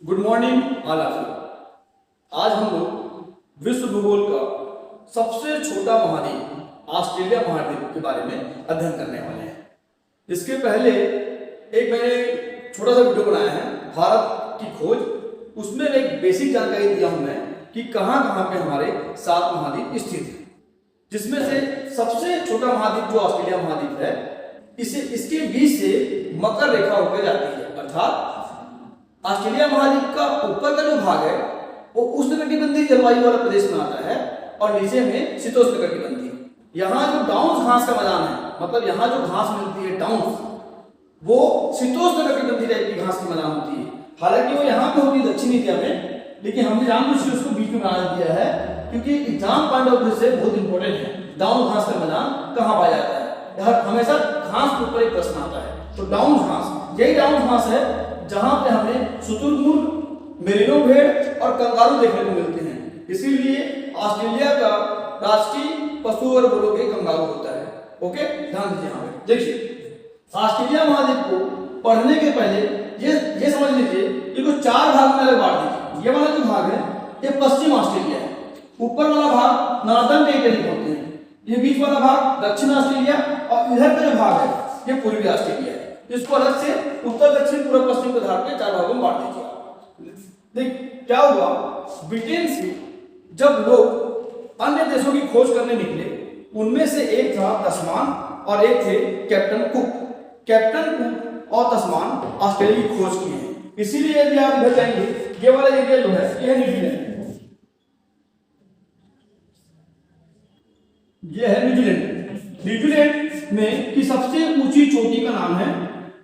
Good morning all of you. आज हम लोग विश्व भूगोल का सबसे छोटा महाद्वीप ऑस्ट्रेलिया महाद्वीप के बारे में अध्ययन करने वाले हैं। इसके पहले एक मैंने छोटा सा वीडियो बनाया है भारत की खोज, उसमें एक बेसिक जानकारी दिया हूं मैं कि कहां कहां पे हमारे 7 महाद्वीप स्थित हैं, जिसमें से सबसे छोटा महाद्वीप जो ऑस्ट्रेलिया महाद्वीप है इसके बीच से मकर रेखा होकर जाती है, अर्थात ऑस्ट्रेलिया महाद्वीप का ऊपर का जो भाग है वो उष्णकटिबंधीय जलवायु वाला प्रदेश में आता है और नीचे में शीतोष्णकटिबंधीय। यहाँ जो डाउन्स घास का मैदान है, मतलब यहाँ जो घास मिलती है डाउन्स, वो शीतोष्णकटिबंधीय टाइप की घास की मैदान होती है। हालांकि वो यहाँ पे होती है दक्षिण एशिया में, लेकिन हमने जानबूझ के उसको बीच में बना दिया है क्योंकि एग्जाम पॉइंट ऑफ व्यू से बहुत इंपॉर्टेंट है। डाउन घास का मैदान कहाँ पाया जाता है, हमेशा घास के ऊपर एक प्रश्न आता है। तो डाउन घास, यही डाउन घास है जहां पे हमें शुतुरमुर्ग, मेरिनो भेड़ और कंगारू देखने को मिलते हैं। इसीलिए ऑस्ट्रेलिया का राष्ट्रीय पशु अगर बोलोगे कंगारू होता है। ओके, ध्यान दीजिए। यहाँ पे देखिए, ऑस्ट्रेलिया महाद्वीप को पढ़ने के पहले ये समझ लीजिए कि कुछ 4 भाग में अलग बांट दीजिए। ये वाला जो भाग है ये पश्चिम ऑस्ट्रेलिया है, ऊपर वाला भाग नॉर्दर्न टेरिटरी बोलते हैं, ये बीच वाला भाग दक्षिण ऑस्ट्रेलिया और इधर का जो भाग है ये पूर्वी ऑस्ट्रेलिया है। इसको अलग से उत्तर दक्षिण पूर्व पश्चिम के आधार पर 4 भागों में बांट दीजिए। देख क्या हुआ, ब्रिटेन से जब लोग अन्य देशों की खोज करने निकले, उनमें से एक था तस्मान और एक थे कैप्टन कुक। कैप्टन कुक और तस्मान ऑस्ट्रेलिया की खोज की है। इसीलिए यदि आप इधर जाएंगे, ये वाला एरिया जो है ये है न्यूजीलैंड, ये है न्यूजीलैंड। न्यूजीलैंड में की सबसे ऊंची चोटी का नाम है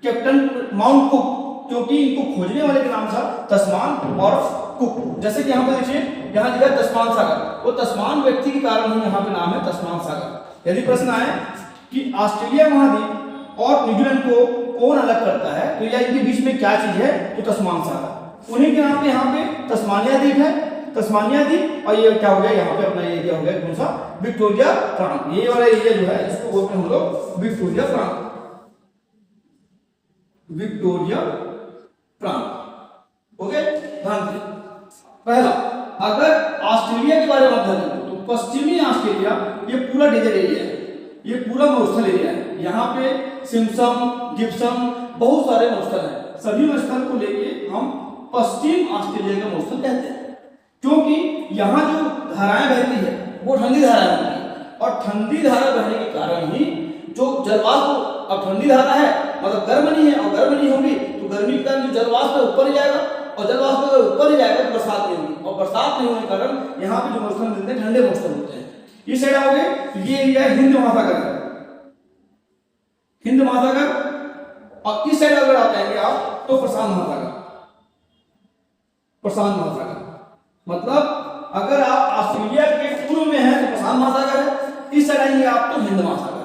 कैप्टन माउंट कुक, क्योंकि इनको खोजने वाले का नाम था तस्मान और कुक। जैसे कि यहाँ पे देखिए, यहाँ लिखा है तस्मान सागर, वो तस्मान व्यक्ति के कारण ही यहाँ पे नाम है तस्मान सागर। यदि प्रश्न आए कि ऑस्ट्रेलिया महाद्वीप और न्यूजीलैंड को कौन अलग करता है, तो या इनके बीच में क्या चीज है, तो तस्मान सागर। उन्हीं के नाम पे यहाँ पे तस्मानिया द्वीप है, तस्मानिया द्वीप। और ये क्या हो गया, यहाँ पे अपना एरिया हो गया कौन सा, विक्टोरिया प्रांत। ये वाला एरिया जो है इसको बोलते हैं हम लोग विक्टोरिया प्रांत, विक्टोरिया प्रांत। ओके, ध्यान दीजिए। पहला, अगर ऑस्ट्रेलिया के बारे में बात करें तो पश्चिमी ऑस्ट्रेलिया ये पूरा डेजर्ट एरिया है, ये पूरा मरुस्थल एरिया है। यहाँ पे सिम्पसन, गिब्सन, बहुत सारे मरुस्थल हैं। सभी मरुस्थल को लेके हम पश्चिम ऑस्ट्रेलिया का मरुस्थल कहते हैं, क्योंकि यहाँ जो धाराएं बहती है वो ठंडी धाराएं होती है, और ठंडी धारा बहने के कारण ही जो जलवाष्प, अब ठंडी धारा है मतलब गर्म नहीं है, और गर्म नहीं होगी तो गर्मी के कारण जो जलवाष्प है ऊपर ही जाएगा, और जलवाष्प अगर ऊपर ही जाएगा तो बरसात नहीं होगी, और बरसात नहीं होने के कारण यहाँ पे जो मौसम मिलते हैं ठंडे मौसम होते हैं। इस साइड आओगे तो ये एरिया है हिंद महासागर है, हिंद महासागर। और इस साइड अगर आप जाएंगे आप तो प्रशांत महासागर, प्रशांत महासागर। मतलब अगर आप ऑस्ट्रेलिया के पूर्व में हैं तो प्रशांत महासागर है, इस साइड आएंगे आप तो हिंद महासागर है।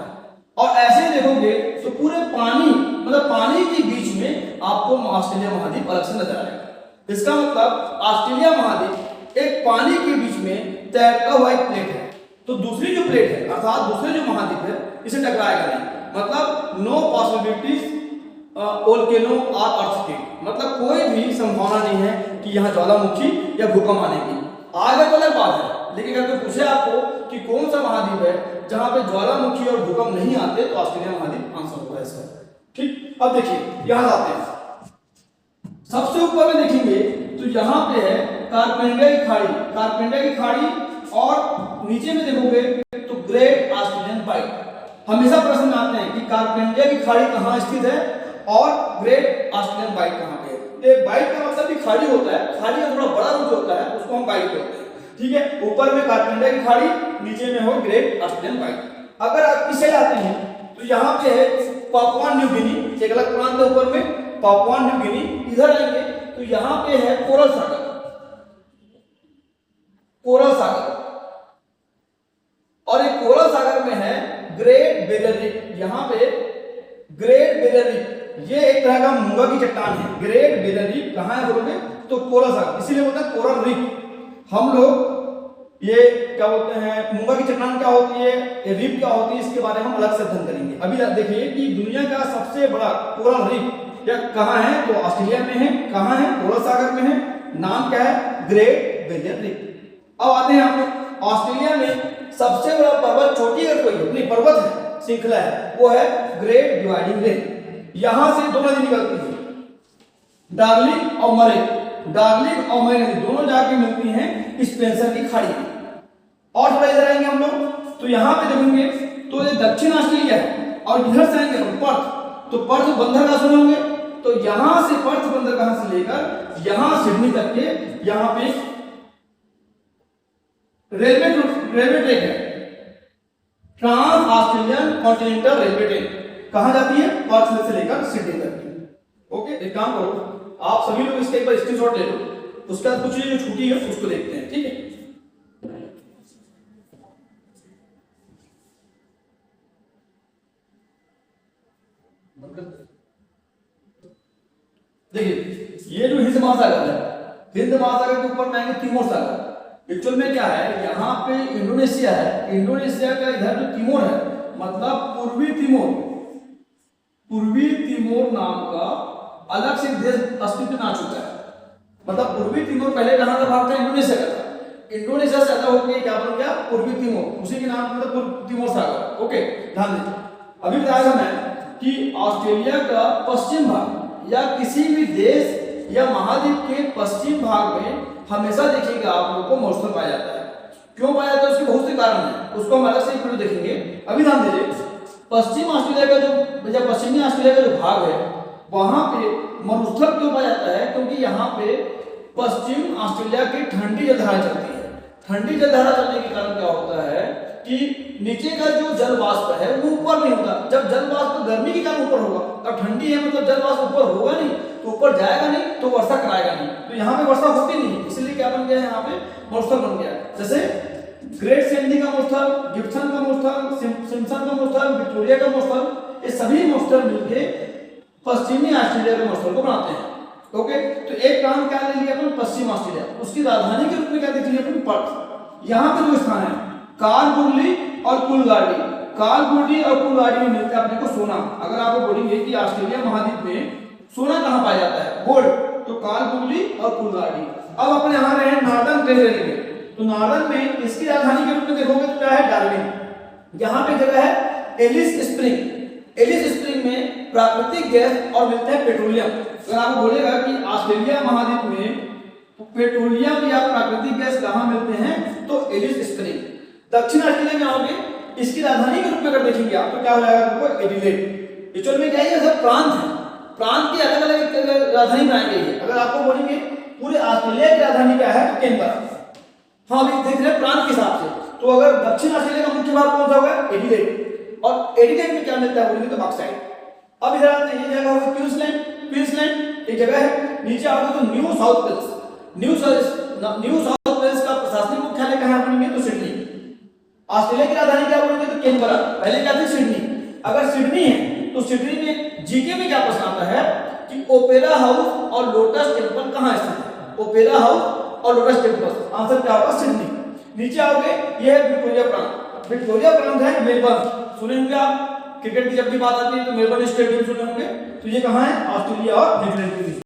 और ऐसे देखोगे तो पूरे पानी, मतलब पानी के बीच में आपको ऑस्ट्रेलिया महाद्वीप अलग से नजर आएगा। इसका मतलब ऑस्ट्रेलिया महाद्वीप एक पानी के बीच में तैरता हुआ एक प्लेट है, तो दूसरी जो प्लेट है अर्थात दूसरे जो महाद्वीप है इसे टकराएगा नहीं। मतलब नो पॉसिबिलिटीज वोल्केनो और अर्थक्वेक, मतलब कोई भी संभावना नहीं है कि यहाँ ज्वालामुखी या भूकंप आने की। आगे तो अलग बात है, लेकिन अगर कोई पूछे आपको कि कौन सा महाद्वीप है जहां पे ज्वालामुखी और भूकंप नहीं आते, तो ऑस्ट्रेलिया महाद्वीप आंसर होगा इसका। ठीक, अब देखिए यहां आते हैं, सबसे ऊपर में देखेंगे तो यहाँ पे है कारपेंडिया की खाड़ी, कारपेंडिया की खाड़ी, और नीचे में देखोगे तो ग्रेट ऑस्ट्रेलियन बाइट। हमेशा प्रश्न आते हैं कि कारपेंडिया की खाड़ी कहाँ स्थित है और ग्रेट ऑस्ट्रेलियन बाइट कहाँ पे है। एक बाइट का मतलब भी खाड़ी होता है, खाड़ी का थोड़ा बड़ा रूप होता है, उसको हम बाइट कहते हैं। ठीक है, ऊपर में कारपेंडिया की खाड़ी, नीचे में हो ग्रेट ऑस्ट्रेलियन बाइट। अगर आप इसे आते हैं तो यहाँ पे है पापुआ न्यू गिनी, एक अलग प्रांत है ऊपर में पापुआ न्यू गिनी। इधर आएंगे तो यहाँ पे है कोरल सागर, कोरल सागर, और एक कोरल सागर में है ग्रेट बैरियर रीफ। यहाँ पे ग्रेट बैरियर रीफ, ये एक तरह का मूंगा की चट्टान है। ग्रेट बैरियर रीफ कहाँ है बोलोगे तो कोरल सागर, इसीलिए बोलते हैं कोरल रीफ। हम लोग ये क्या बोलते हैं, मूंगा की चट्टान क्या होती है, रीफ क्या होती है, इसके बारे में हम अलग से अध्ययन करेंगे। अभी देखिए कि दुनिया का सबसे बड़ा कोरल रीफ या कहाँ है, तो ऑस्ट्रेलिया में है। कहाँ है, गोला सागर में है। नाम क्या है, ग्रेट बैरियर रीफ। अब आते हैं आप ऑस्ट्रेलिया में सबसे बड़ा पर्वत चोटी अगर कोई अपनी पर्वत है, श्रृंखला है, वो है ग्रेट डिवाइडिंग रेंज। यहां से दो नदी निकलती है, डार्लिंग और मरे। डार्लिंग और मरे नदी दोनों जाके मिलती हैं स्पेंसर की खाड़ी में। और थोड़ा इधर आएंगे हम लोग तो यहाँ पे देखेंगे तो ये दक्षिण ऑस्ट्रेलिया है, और इधर से आएंगे हम पर्थ, तो पर्थ बंदर कहाँ सुने होंगे, तो यहां से पर्थ बंदर कहां से लेकर यहां सिडनी तक के यहां पे रेलवे ट्रैक है, trans Australian continental railway train कहां जाती है, पर्थ से लेकर सिडनी तक की। ओके, एक काम करो आप सभी लोग इसके एक बार स्क्रीनशॉट ले लो, उसके बाद कुछ जो छुट्टी है उसको देखते हैं, ठीक है। देखिए ये जो हिंद महासागर है, हिंद महासागर के ऊपर में आएंगे तिमोर सागर। एक्चुअल में क्या है, यहाँ पे इंडोनेशिया है, इंडोनेशिया का इधर जो तिमोर है मतलब पूर्वी तिमोर, पूर्वी तिमोर नाम का अलग से देश अस्तित्व में आ चुका है। मतलब पूर्वी तिमोर पहले कहां का भाग था, इंडोनेशिया का था। इंडोनेशिया से अलग होकर क्या बन गया, पूर्वी तिमोर, उसी के नाम मतलब तिमोर सागर। ओके, ध्यान दीजिए। अभी बताया मैं कि ऑस्ट्रेलिया का पश्चिम भाग या किसी भी देश या महाद्वीप के पश्चिम भाग में हमेशा देखिएगा आप लोगों को मॉइस्चर पाया जाता है। क्यों पाया जाता है, उसके बहुत से कारण हैं, उसको हम अलग से वीडियो देखेंगे। अभी ध्यान दीजिए, पश्चिम ऑस्ट्रेलिया का जो पश्चिमी ऑस्ट्रेलिया का जो भाग है वहां पे मरुस्थल क्यों पाया जाता है, क्योंकि यहाँ पे पश्चिम ऑस्ट्रेलिया की ठंडी जलधारा चलती है। ठंडी जलधारा चलने के कारण क्या होता है कि नीचे का जो जल वाष्प है वो ऊपर नहीं होता। जब जल वाष्प गर्मी के कारण ऊपर होगा, अब ठंडी है मतलब जल वाष्प ऊपर होगा नहीं, तो ऊपर जाएगा नहीं तो वर्षा कराएगा नहीं, तो यहाँ पे वर्षा होती नहीं, इसलिए क्या बन गया है, यहाँ पे मरुस्थल बन गया। जैसे ग्रेट सैंडी का मरुस्थल, गिब्सन का मरुस्थल, सिम्पसन का मरुस्थल, विक्टोरिया का मरुस्थल, ये सभी मरुस्थल मिलके पश्चिमी ऑस्ट्रेलिया के मरुस्थल को बनाते हैं। ओके, तो एक काम क्या ले लिया अपन, पश्चिम ऑस्ट्रेलिया, उसकी राजधानी के रूप में क्या देख लिया अपन, पर्थ। यहाँ पे जो स्थान है कालगुरली और कुलगाड़ी, कालगुरली और कुलगाड़ी में मिलता है अपने को सोना। अगर आपको बोलेंगे कि ऑस्ट्रेलिया महाद्वीप में सोना कहाँ पाया जाता है, गोल्ड, तो कालगुरली और कुलगाड़ी। अब अपने यहाँ रहे नॉर्दर्न टेरिटरी में, तो नॉर्दर्न में इसकी राजधानी के रूप में देखोगे तो क्या है, डार्विन। यहाँ पे जगह है एलिस स्प्रिंग। एलिस स्प्रिंग में प्राकृतिक गैस और मिलता है पेट्रोलियम। अगर आपको बोलेगा कि ऑस्ट्रेलिया महाद्वीप में पेट्रोलियम या प्राकृतिक गैस कहाँ मिलते हैं, तो एलिस स्प्रिंग। दक्षिण ऑस्ट्रेलिया में आओगे, इसकी राजधानी के रूप में अगर देखेंगे आप तो क्या हो जाएगा आपको, एडिलेड। एक्चुअल में क्या है, ये सब प्रांत है, प्रांत की अलग अलग राजधानी बनाई गई है। अगर आपको बोलेंगे पूरे ऑस्ट्रेलिया की राजधानी क्या है, तो कैनबरा। हाँ अभी देख रहे हैं प्रांत के हिसाब से, तो अगर दक्षिण ऑस्ट्रेलिया का मुख्य भाग कौन सा होगा, एडिलेड। और एडिलेड में क्या मिलता है बोलेंगे तो बॉक्साइट। अब इधर आते हैं, ये जगह होगा क्वींसलैंड, क्वींसलैंड एक जगह है। नीचे आओगे तो New South Wales, New South Wales का प्रशासनिक मुख्यालय कहाँ है बोलेंगे तो सिडनी। ऑस्ट्रेलिया की राजधानी क्या बोलेंगे तो कैनबरा, पहले क्या थी सिडनी। अगर सिडनी है तो सिडनी में जीके में क्या प्रश्न आता है कि ओपेरा हाउस और लोटस टेंपल कहाँ स्थित है, ओपेरा हाउस और लोटस टेंपल, आंसर क्या होगा, सिडनी। नीचे आओगे, यह है विक्टोरिया प्रांत। विक्टोरिया प्रांत है मेलबर्न, सुने होंगे आप, क्रिकेट की जब भी बात आती है तो मेलबर्न स्टेडियम सुने होंगे। तो ये कहाँ है, ऑस्ट्रेलिया और न्यूजीलैंड के बीच।